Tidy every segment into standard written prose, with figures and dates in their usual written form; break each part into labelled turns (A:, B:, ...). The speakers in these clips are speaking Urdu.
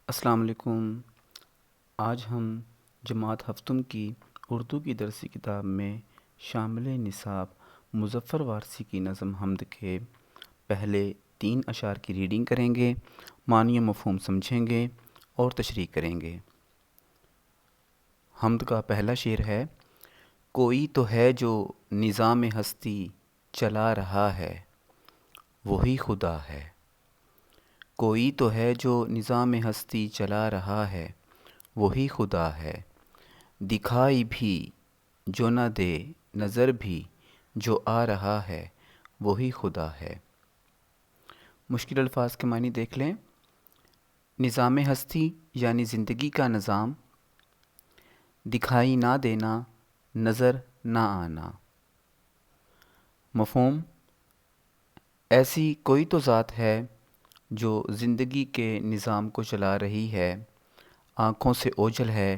A: السلام علیکم۔ آج ہم جماعت ہفتم کی اردو کی درسی کتاب میں شامل نصاب مظفر وارثی کی نظم حمد کے پہلے 3 اشعار کی ریڈنگ کریں گے، معنی و مفہوم سمجھیں گے اور تشریح کریں گے۔ حمد کا پہلا شعر ہے: کوئی تو ہے جو نظام ہستی چلا رہا ہے، وہی خدا ہے۔ کوئی تو ہے جو نظام ہستی چلا رہا ہے، وہی خدا ہے۔ دکھائی بھی جو نہ دے، نظر بھی جو آ رہا ہے، وہی خدا ہے۔ مشکل الفاظ کے معنی دیکھ لیں۔ نظام ہستی یعنی زندگی کا نظام، دکھائی نہ دینا، نظر نہ آنا۔ مفہوم: ایسی کوئی تو ذات ہے جو زندگی کے نظام کو چلا رہی ہے، آنکھوں سے اوجھل ہے،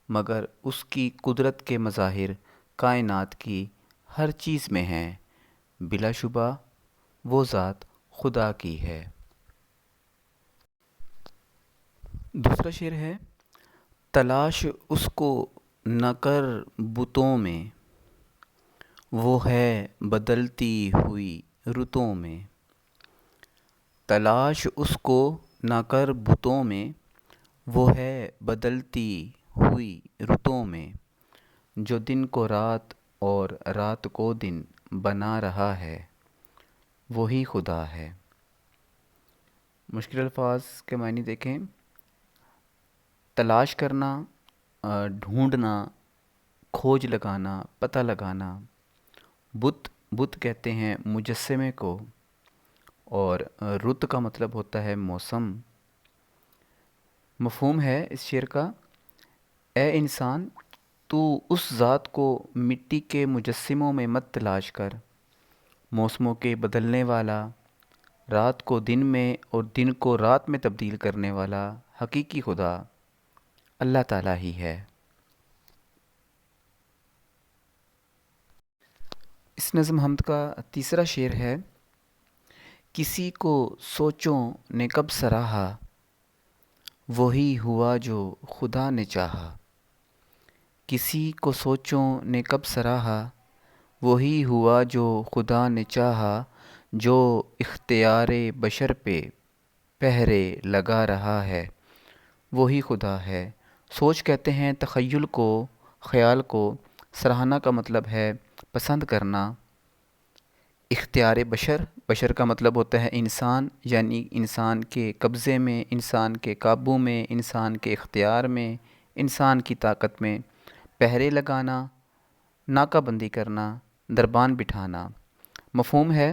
A: مگر اس کی قدرت کے مظاہر کائنات کی ہر چیز میں ہیں۔ بلا شبہ وہ ذات خدا کی ہے۔ دوسرا شعر ہے: تلاش اس کو نہ کر بتوں میں، وہ ہے بدلتی ہوئی رتوں میں۔ تلاش اس کو نہ کر بتوں میں، وہ ہے بدلتی ہوئی رتوں میں۔ جو دن کو رات اور رات کو دن بنا رہا ہے، وہی خدا ہے۔ مشکل الفاظ کے معنی دیکھیں۔ تلاش کرنا، ڈھونڈنا، کھوج لگانا، پتہ لگانا۔ بت کہتے ہیں مجسمے کو، اور رت کا مطلب ہوتا ہے موسم۔ مفہوم ہے اس شعر کا: اے انسان، تو اس ذات کو مٹی کے مجسموں میں مت تلاش کر۔ موسموں کے بدلنے والا، رات کو دن میں اور دن کو رات میں تبدیل کرنے والا حقیقی خدا اللہ تعالیٰ ہی ہے۔ اس نظم حمد کا تیسرا شعر ہے: کسی کو سوچوں نے کب سراہا، وہی ہوا جو خدا نے چاہا۔ کسی کو سوچوں نے کب سراہا، وہی ہوا جو خدا نے چاہا۔ جو اختیار بشر پہ پہرے لگا رہا ہے، وہی خدا ہے۔ سوچ کہتے ہیں تخیل کو، خیال کو۔ سراہنا کا مطلب ہے پسند کرنا۔ اختیار بشر کا مطلب ہوتا ہے انسان، یعنی انسان کے قبضے میں، انسان کے قابو میں، انسان کے اختیار میں، انسان کی طاقت میں۔ پہرے لگانا، ناکہ بندی کرنا، دربان بٹھانا۔ مفہوم ہے: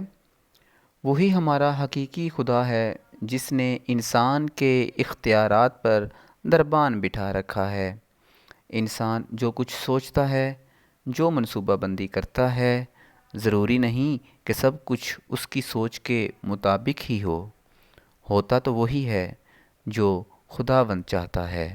A: وہی ہمارا حقیقی خدا ہے جس نے انسان کے اختیارات پر دربان بٹھا رکھا ہے۔ انسان جو کچھ سوچتا ہے، جو منصوبہ بندی کرتا ہے، ضروری نہیں کہ سب کچھ اس کی سوچ کے مطابق ہی ہو۔ ہوتا تو وہی ہے جو خداوند چاہتا ہے۔